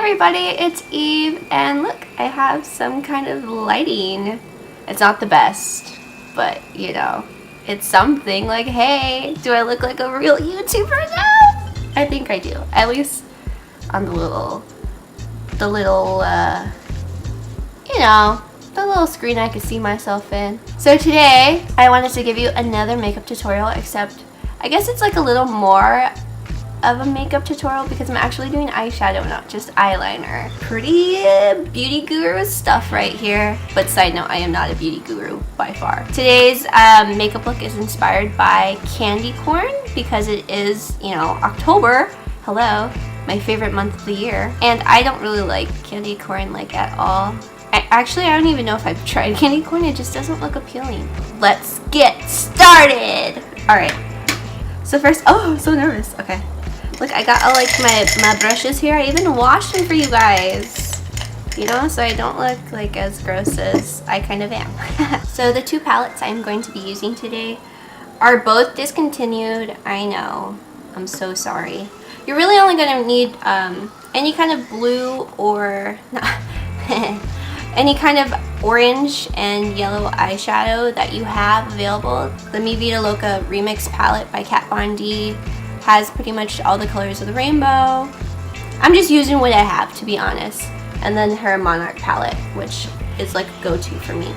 everybody, it's Eve, and look, I have some kind of lighting. It's not the best, but you know, it's something. Like, hey, do I look like a real YouTuber now? I think I do, at least on the little, you know, the little screen I could see myself in. So today, I wanted to give you another makeup tutorial, except I guess it's like a little more of a makeup tutorial because I'm actually doing eyeshadow, not just eyeliner. Pretty beauty guru stuff right here. But side note, I am not a beauty guru by far. Today's makeup look is inspired by candy corn because it is, you know, October. Hello, my favorite month of the year. And I don't really like candy corn like at all. I don't even know if I've tried candy corn. It just doesn't look appealing. Let's get started. All right. So first, oh, I'm so nervous. Okay. Look, I got all like my brushes here. I even washed them for you guys, you know, so I don't look like as gross as I kind of am. So the two palettes I'm going to be using today are both discontinued. I know, I'm so sorry. You're really only going to need any kind of blue or any kind of orange and yellow eyeshadow that you have available. The Vida Loca Remix Palette by Kat Von D has pretty much all the colors of the rainbow. I'm just using what I have, to be honest. And then her Monarch Palette, which is like a go-to for me,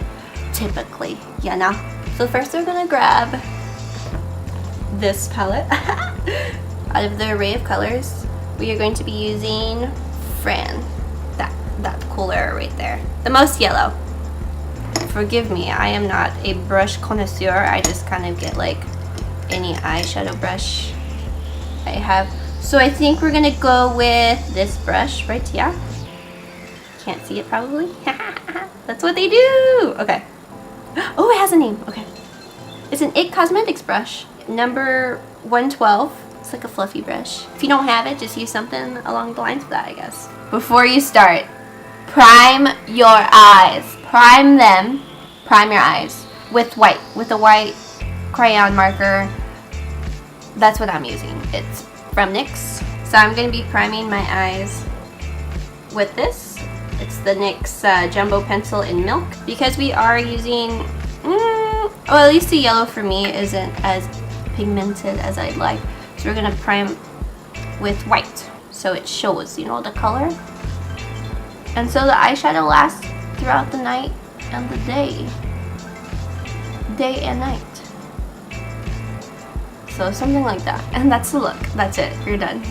typically, you know? So first we're gonna grab this palette. Out of the array of colors, we are going to be using Fran. That color right there. The most yellow. Forgive me, I am not a brush connoisseur. I just kind of get like any eyeshadow brush I have. So I think we're gonna go with this brush right here. Can't see it probably. That's what they do. Okay. Oh, it has a name. Okay. It's an IT Cosmetics brush. Number 112. It's like a fluffy brush. If you don't have it, just use something along the lines of that, I guess. Before you start, prime your eyes. Prime them. Prime your eyes with white. With a white crayon marker. That's what I'm using. It's from NYX. So I'm going to be priming my eyes with this. It's the NYX Jumbo Pencil in Milk. Because we are using, well, at least the yellow for me isn't as pigmented as I'd like. So we're going to prime with white. So it shows, you know, the color. And so the eyeshadow lasts throughout the night and the day. Day and night. So something like that. And that's the look. That's it. You're done.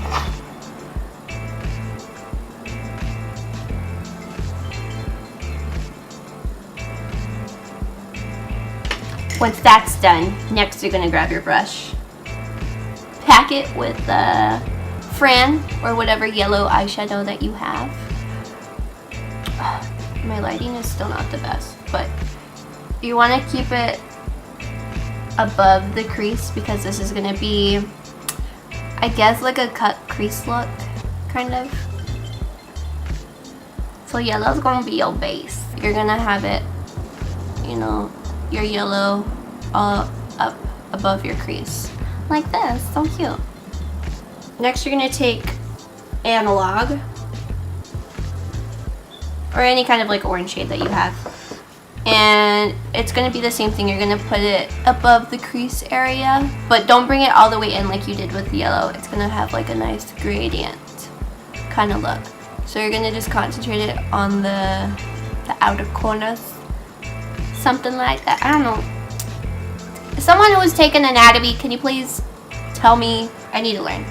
Once that's done, next you're going to grab your brush. Pack it with Fran or whatever yellow eyeshadow that you have. My lighting is still not the best, but you want to keep it above the crease because this is going to be, I guess, like a cut crease look, kind of. So yellow's going to be your base. You're going to have it, you know, your yellow all up above your crease. Like this. So cute. Next you're going to take Analouge or any kind of like orange shade that you have. And it's going to be the same thing. You're going to put it above the crease area, but don't bring it all the way in like you did with the yellow. It's going to have like a nice gradient kind of look. So you're going to just concentrate it on the outer corners. Something like that. I don't know. Someone who has taken anatomy, can you please tell me? I need to learn.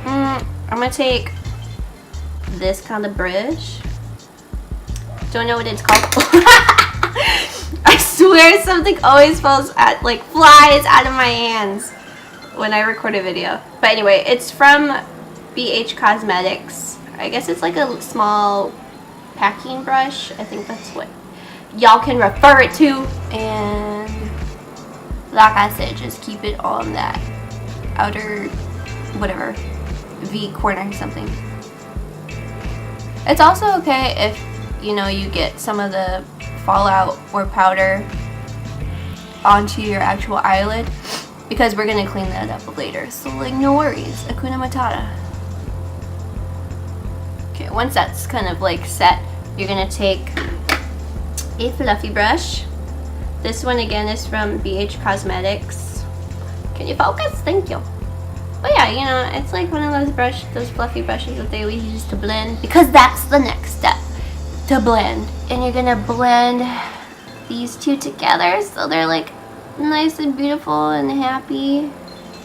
I'm going to take this kind of brush. Don't know what it's called. I swear something always falls like flies out of my hands when I record a video. But anyway, it's from BH Cosmetics. I guess it's like a small packing brush. I think that's what y'all can refer it to. And like I said, just keep it on that outer, whatever, V corner or something. It's also okay if, you know, you get some of the fallout or powder onto your actual eyelid because we're gonna clean that up later. So like, no worries. Hakuna Matata. Okay, Okay, once that's kind of like set, you're gonna take a fluffy brush. This one again is from BH Cosmetics. Can you focus? Thank you. But yeah, you know, it's like one of those fluffy brushes that they always use to blend, because that's the next step, to blend. And you're gonna blend these two together so they're like nice and beautiful and happy,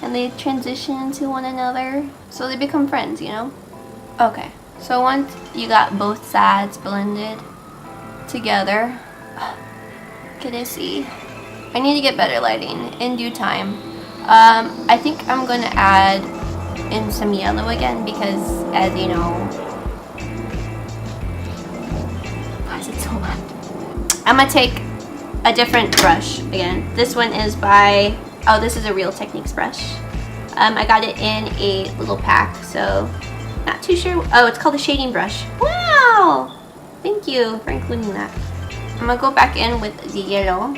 and they transition into one another, so they become friends, you know? Okay, so once you got both sides blended together, can I see? I need to get better lighting in due time. I think I'm gonna add in some yellow again because, as you know, why is it so hot? I'm gonna take a different brush again. This one is by, oh, this is a Real Techniques brush. I got it in a little pack, so not too sure. Oh, it's called a shading brush. Wow! Thank you for including that. I'm gonna go back in with the yellow,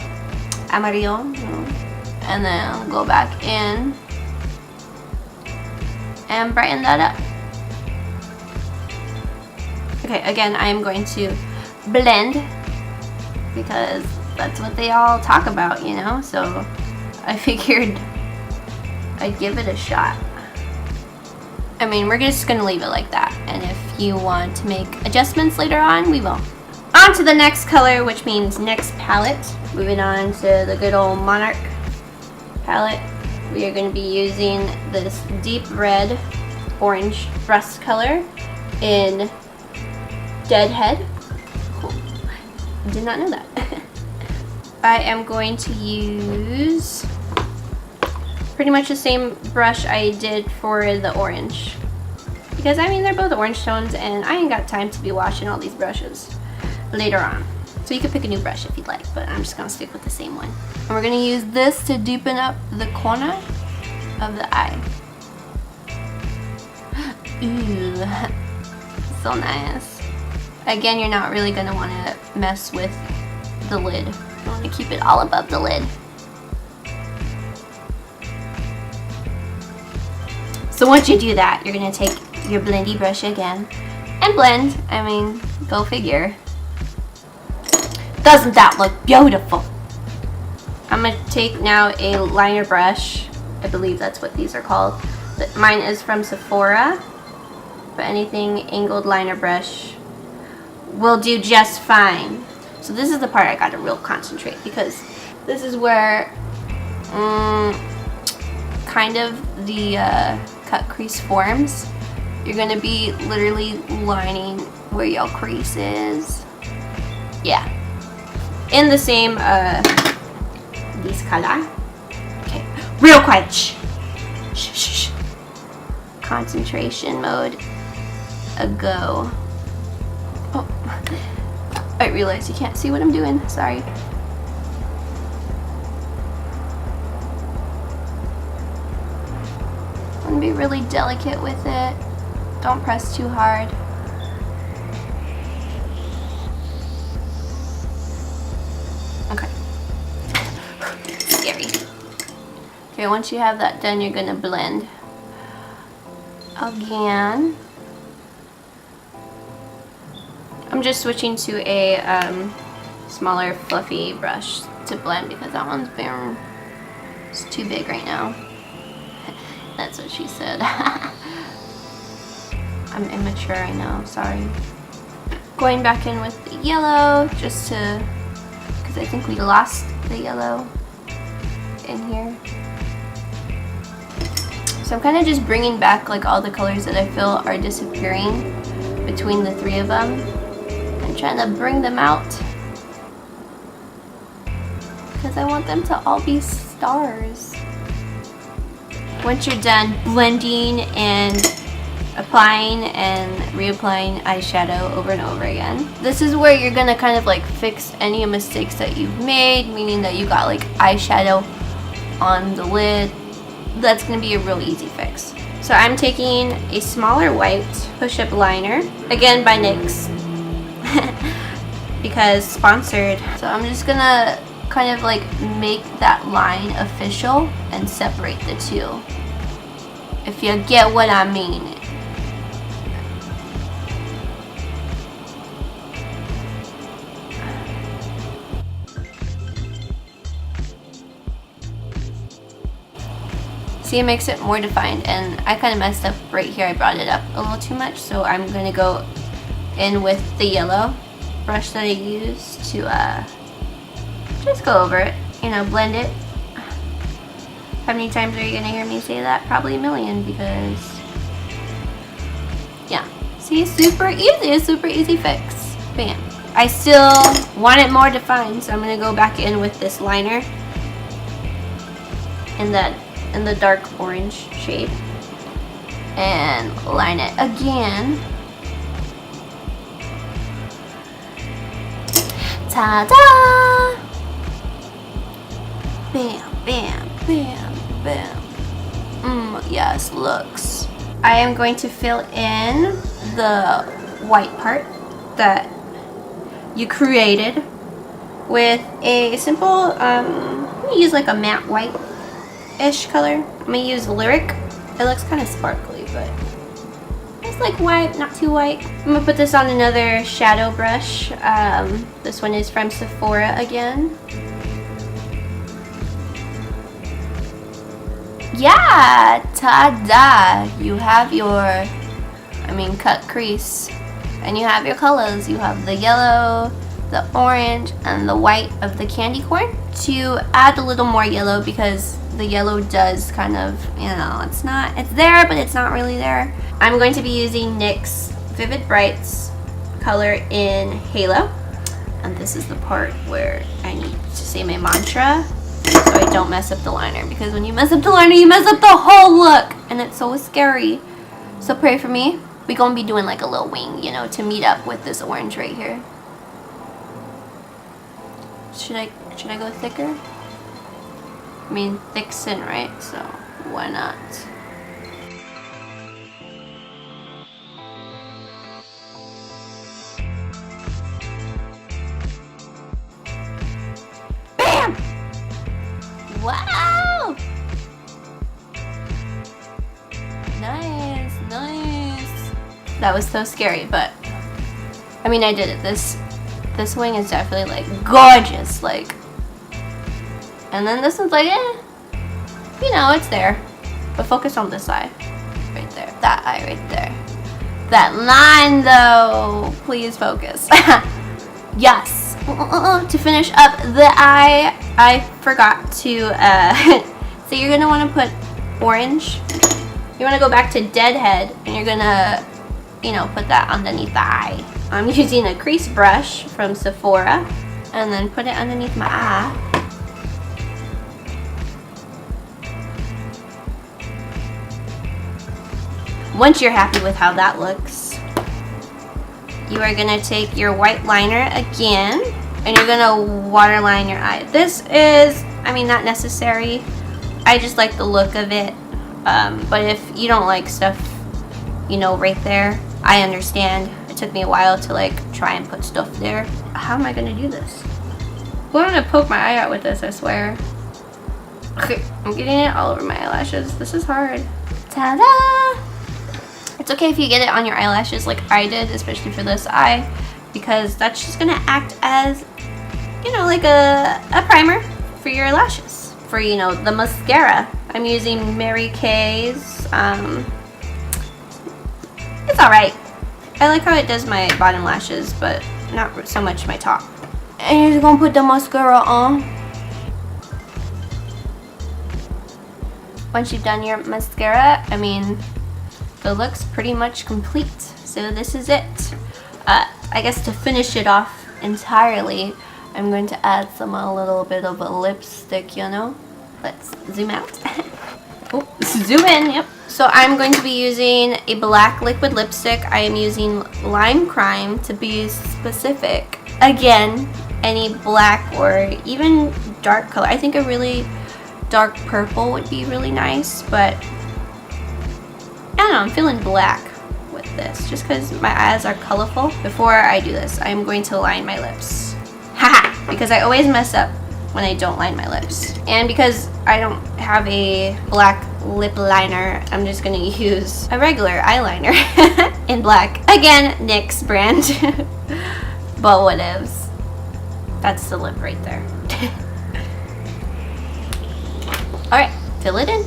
amarillo, and then I'll go back in and brighten that up. Okay, again, I am going to blend because that's what they all talk about, you know? So I figured I'd give it a shot. I mean, we're just gonna leave it like that, and if you want to make adjustments later on, we will. On to the next color, which means next palette. Moving on to the good old Monarch Palette. We are going to be using this deep red orange rust color in Deadhead. Oh, I did not know that. I am going to use pretty much the same brush I did for the orange, because I mean they're both orange tones and I ain't got time to be washing all these brushes later on. So you can pick a new brush if you'd like, but I'm just gonna stick with the same one. And we're gonna use this to deepen up the corner of the eye. Ooh, so nice. Again, you're not really gonna wanna mess with the lid. You wanna keep it all above the lid. So once you do that, you're gonna take your blendy brush again and blend. I mean, go figure. Doesn't that look beautiful? I'm gonna take now a liner brush. I believe that's what these are called. Mine is from Sephora, but anything angled liner brush will do just fine. So this is the part I gotta real concentrate, because this is where kind of the cut crease forms. You're gonna be literally lining where your crease is. Yeah. In the same this color. Okay, real quiet. Shh. Shh, shh, shh. Concentration mode. A go. Oh, I realize you can't see what I'm doing. Sorry. I'm gonna be really delicate with it. Don't press too hard. Okay. Scary. Okay, once you have that done, you're gonna blend again. I'm just switching to a smaller fluffy brush to blend because that one's been, it's too big right now. That's what she said. I'm immature, I know, sorry. Going back in with the yellow just to, because I think we lost the yellow in here. So I'm kind of just bringing back like all the colors that I feel are disappearing between the three of them and trying to bring them out because I want them to all be stars. Once you're done blending and applying and reapplying eyeshadow over and over again, this is where you're gonna kind of like fix any mistakes that you've made, meaning that you got like eyeshadow on the lid. That's gonna be a real easy fix. So I'm taking a smaller white push-up liner, again by NYX, because sponsored. So I'm just gonna kind of like make that line official and separate the two, if you get what I mean. See, it makes it more defined, and I kind of messed up right here. I brought it up a little too much, so I'm going to go in with the yellow brush that I use to just go over it, you know, blend it. How many times are you going to hear me say that? Probably a million, because, yeah. See, super easy, a super easy fix. Bam. I still want it more defined, so I'm going to go back in with this liner in the dark orange shade and line it again. Ta-da! Bam, bam, bam, bam. Yes, looks. I am going to fill in the white part that you created with a simple, I'm gonna use like a matte white-ish color. I'm gonna use Lyric. It looks kind of sparkly, but it's like white, not too white. I'm gonna put this on another shadow brush. This one is from Sephora again. Yeah, ta-da! You have your, cut crease. And you have your colors. You have the yellow, the orange, and the white of the candy corn. To add a little more yellow, because the yellow does kind of, it's there, but it's not really there. I'm going to be using NYX Vivid Brights color in Halo. And this is the part where I need to say my mantra, so I don't mess up the liner. Because when you mess up the liner, you mess up the whole look. And it's so scary. So pray for me. We're going to be doing like a little wing, to meet up with this orange right here. Should I go thicker? Thick sin, right? So why not? Bam! Wow! Nice, nice. That was so scary, but I did it. This wing is definitely like gorgeous, like. And then this one's like, it's there. But focus on this eye, right there. That eye right there. That line, though. Please focus. Yes. To finish up the eye, I forgot to. So you're gonna want to put orange. You want to go back to Deadhead, and you're gonna, put that underneath the eye. I'm using a crease brush from Sephora, and then put it underneath my eye. Once you're happy with how that looks, you are gonna take your white liner again, and you're gonna waterline your eye. This is, not necessary. I just like the look of it. But if you don't like stuff, right there, I understand. It took me a while to try and put stuff there. How am I gonna do this? Well, I'm gonna poke my eye out with this, I swear. Okay, I'm getting it all over my eyelashes. This is hard. Ta-da! It's okay if you get it on your eyelashes like I did, especially for this eye, because that's just gonna act as, like a primer for your lashes. For, the mascara, I'm using Mary Kay's. It's alright. I like how it does my bottom lashes, but not so much my top. And you're just gonna put the mascara on. Once you've done your mascara, the look's pretty much complete. So this is it. I guess to finish it off entirely, I'm going to add a little bit of a lipstick, Let's zoom out. Oh, zoom in, yep. So I'm going to be using a black liquid lipstick. I am using Lime Crime to be specific. Again, any black or even dark color. I think a really dark purple would be really nice, but I don't know, I'm feeling black with this just because my eyes are colorful. Before I do this, I'm going to line my lips. Haha! Because I always mess up when I don't line my lips. And because I don't have a black lip liner, I'm just gonna use a regular eyeliner in black. Again, NYX brand. But whatevs. That's the lip right there. Alright, fill it in.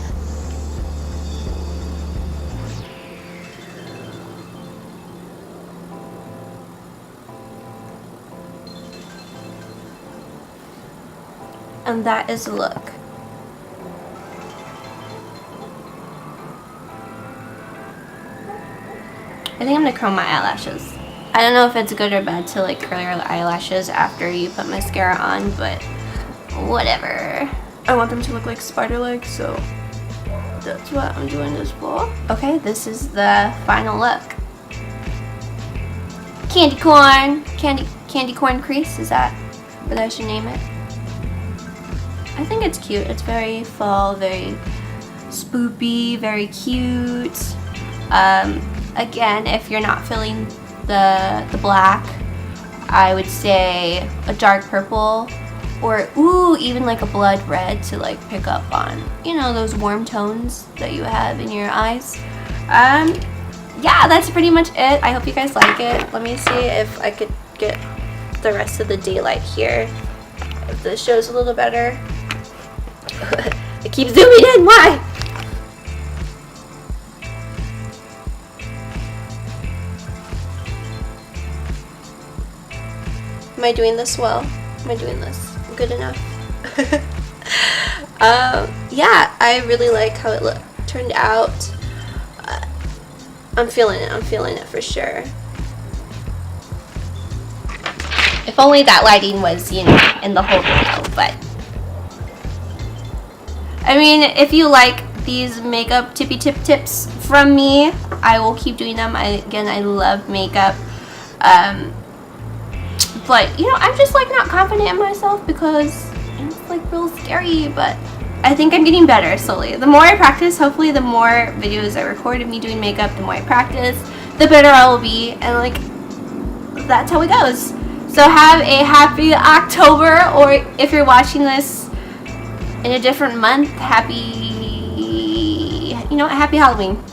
And that is the look. I think I'm gonna curl my eyelashes. I don't know if it's good or bad to like curl your eyelashes after you put mascara on, but whatever. I want them to look like spider legs, so that's what I'm doing this for. Okay, this is the final look. Candy corn, candy corn crease, is that what I should name it? I think it's cute. It's very fall, very spoopy, very cute. Again, if you're not feeling the black, I would say a dark purple, or ooh, even like a blood red to like pick up on, you know, those warm tones that you have in your eyes. Yeah, that's pretty much it. I hope you guys like it. Let me see if I could get the rest of the daylight here, if this shows a little better. I keep zooming in, why? Am I doing this well? Am I doing this good enough? Yeah, I really like how it turned out. I'm feeling it for sure. If only that lighting was, you know, in the whole video, but I mean, if you like these makeup tippy tip tips from me, I will keep doing them. Again, I love makeup. But, you know, I'm just like not confident in myself because it's like real scary, but I think I'm getting better slowly. The more I practice, hopefully the more videos I record of me doing makeup, the more I practice, the better I will be, and like, that's how it goes. So have a happy October, or if you're watching this in a different month, happy, you know, happy Halloween.